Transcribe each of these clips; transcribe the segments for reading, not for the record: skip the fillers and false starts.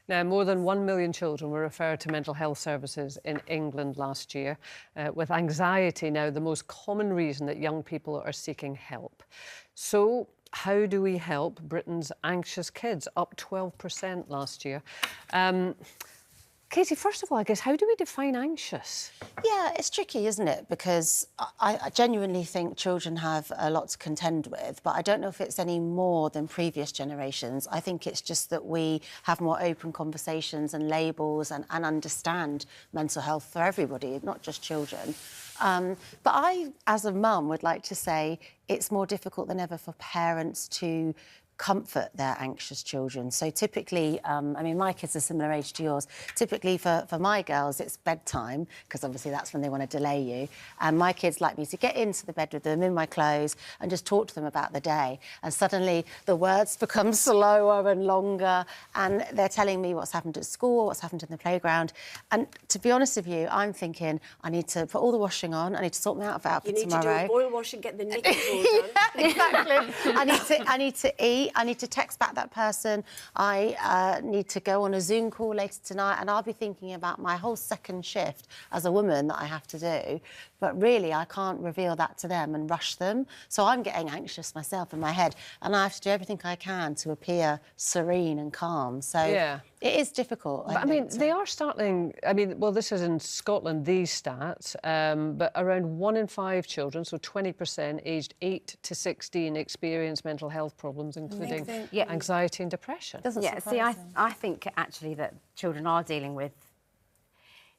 Now, more than 1 million children were referred to mental health services in England last year, with anxiety now the most common reason that young people are seeking help. So, how do we help Britain's anxious kids? Up 12% last year. Katie, first of all, I guess, how do we define anxious? Yeah, it's tricky, isn't it? Because I genuinely think children have a lot to contend with, but I don't know if it's any more than previous generations. I think it's just that we have more open conversations and labels and understand mental health for everybody, not just children. But I, as a mum, would like to say it's more difficult than ever for parents to comfort their anxious children. So typically, I mean, my kids are similar age to yours. Typically for my girls, it's bedtime, because obviously that's when they want to delay you. And my kids like me to get into the bed with them in my clothes and just talk to them about the day. And suddenly the words become slower and longer, and they're telling me what's happened at school, what's happened in the playground. And to be honest with you, I'm thinking I need to put all the washing on, I need to sort my outfit for tomorrow. You need to do a boil wash and get the knickers all done. Yeah, exactly. I need to eat. I need to text back that person. I need to go on a Zoom call later tonight, and I'll be thinking about my whole second shift as a woman that I have to do. But really, I can't reveal that to them and rush them. So I'm getting anxious myself in my head, and I have to do everything I can to appear serene and calm. So yeah, it is difficult. I mean, they are starting... I mean, well, this is in Scotland, these stats, but around 1 in 5 children, so 20%, aged 8 to 16, experience mental health problems, including anxiety and depression. I think actually that children are dealing with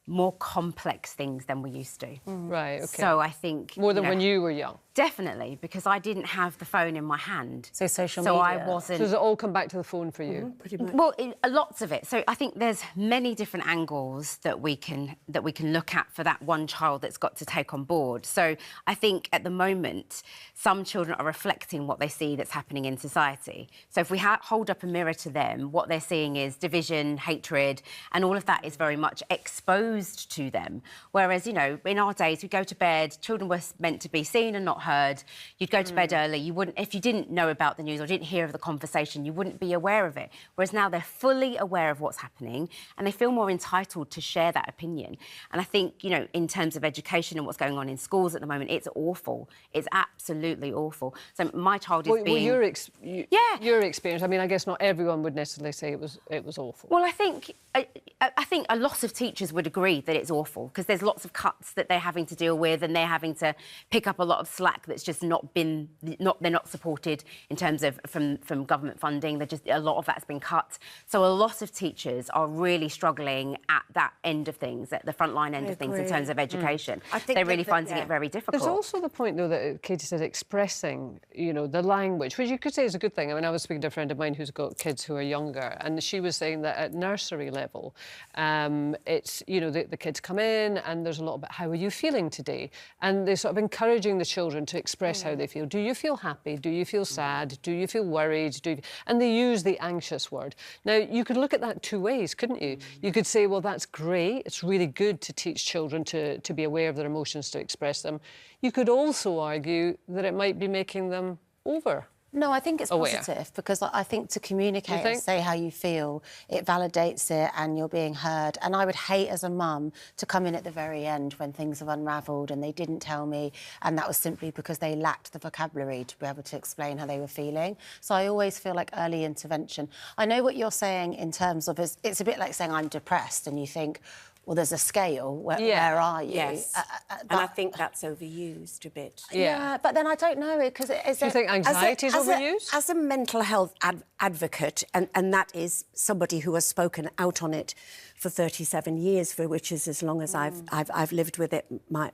more complex things than we used to. Right, OK. So I think... More than when you were young? Definitely, because I didn't have the phone in my hand. So social media. So I wasn't... So does it all come back to the phone for you? Pretty much. Well, lots of it. So I think there's many different angles that we can look at for that one child that's got to take on board. So I think at the moment, some children are reflecting what they see that's happening in society. So if we hold up a mirror to them, what they're seeing is division, hatred, and all of that is very much exposed to them. Whereas, you know, in our days, we go to bed, children were meant to be seen and not heard. You'd go to bed early. You wouldn't, if you didn't know about the news or didn't hear of the conversation, you wouldn't be aware of it. Whereas now they're fully aware of what's happening and they feel more entitled to share that opinion. And I think, you know, in terms of education and what's going on in schools at the moment, it's awful. It's absolutely awful. So my child is being... Well, your experience, I mean, I guess not everyone would necessarily say it was awful. Well, I think a lot of teachers would agree that it's awful because there's lots of cuts that they're having to deal with and they're having to pick up a lot of slack that's just they're not supported in terms of from government funding. A lot of that's been cut. So a lot of teachers are really struggling at that end of things, at the frontline end of things in terms of education. I think they're really finding it very difficult. There's also the point, though, that Katie said, expressing, you know, the language, which you could say is a good thing. I mean, I was speaking to a friend of mine who's got kids who are younger, and she was saying that at nursery level, it's, you know, the kids come in and there's a lot about how are you feeling today? And they're sort of encouraging the children to express how they feel. Do you feel happy? Do you feel sad? Do you feel worried? And they use the anxious word. Now, you could look at that two ways, couldn't you? You could say, well, that's great. It's really good to teach children to be aware of their emotions, to express them. You could also argue that it might be making them over. No, I think it's positive because I think to communicate and say how you feel, it validates it and you're being heard. And I would hate as a mum to come in at the very end when things have unravelled and they didn't tell me, and that was simply because they lacked the vocabulary to be able to explain how they were feeling. So I always feel like early intervention. I know what you're saying in terms of it's a bit like saying I'm depressed and you think, well, there's a scale. Where are you? Yes. And I think that's overused a bit. Yeah, but then I don't know because do you think anxiety is overused? As a mental health advocate, and that is somebody who has spoken out on it for 37 years, for which is as long as I've lived with it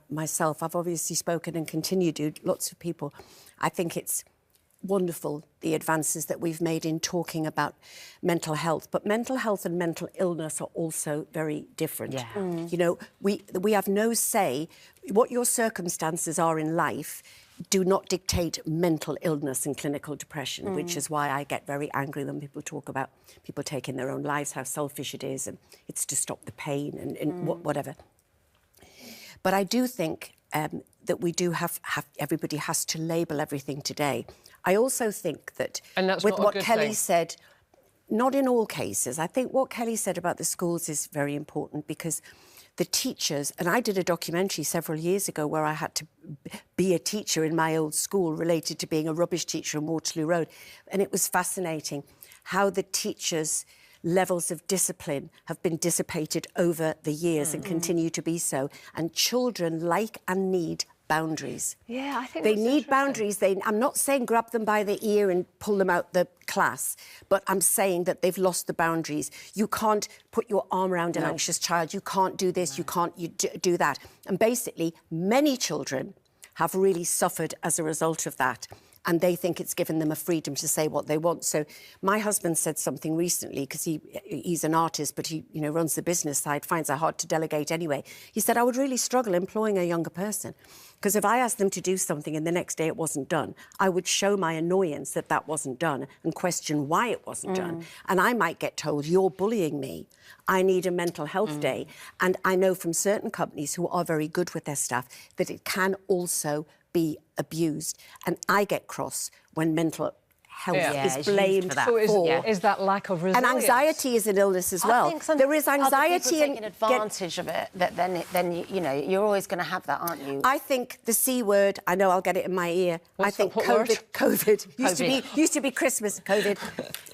myself. I've obviously spoken and continue to lots of people. I think it's wonderful, the advances that we've made in talking about mental health. But mental health and mental illness are also very different. Yeah. You know, we have no say. What your circumstances are in life do not dictate mental illness and clinical depression, which is why I get very angry when people talk about people taking their own lives, how selfish it is, and it's to stop the pain and whatever. But I do think that we do have everybody has to label everything today. I also think that with what Kelly said, not in all cases. I think what Kelly said about the schools is very important, because the teachers, and I did a documentary several years ago where I had to be a teacher in my old school related to being a rubbish teacher on Waterloo Road. And it was fascinating how the teachers' levels of discipline have been dissipated over the years and continue to be so. And children like and need boundaries. Yeah, I think they need boundaries. I'm not saying grab them by the ear and pull them out the class, but I'm saying that they've lost the boundaries. You can't put your arm around an anxious child. You can't do this. You can't do that. And basically, many children have really suffered as a result of that. And they think it's given them a freedom to say what they want. So my husband said something recently, because he's an artist, but he runs the business side, finds it hard to delegate anyway. He said, I would really struggle employing a younger person, because if I asked them to do something and the next day it wasn't done, I would show my annoyance that that wasn't done and question why it wasn't done. And I might get told, you're bullying me. I need a mental health day. And I know from certain companies who are very good with their staff that it can also be abused. And I get cross when mental health is blamed for. Is that lack of resilience? And anxiety is an illness as well. I think there is anxiety and taking advantage of it. That then you're always going to have that, aren't you? I think the C word. I know I'll get it in my ear. What's I think what COVID used to be Christmas. COVID.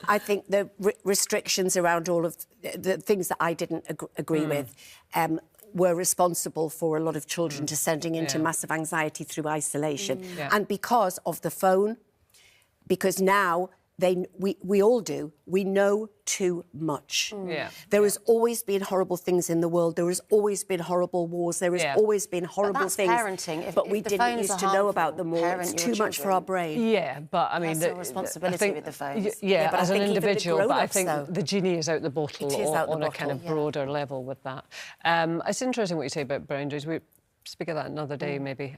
I think the restrictions around all of the things that I didn't agree with. Were responsible for a lot of children descending into massive anxiety through isolation. And because of the phone, because now we all do, we know too much. There has always been horrible things in the world. There has always been horrible wars. There has always been horrible things. Parenting. But we didn't used to know about them more. It's too much for our brain. Yeah, but I mean... That's a responsibility with the phones. Yeah, but as I an think even the individual, but I think grown-ups, though. the genie is out the bottle It is out the on a bottle, kind of broader level with that. It's interesting what you say about boundaries. We speak of that another day, maybe.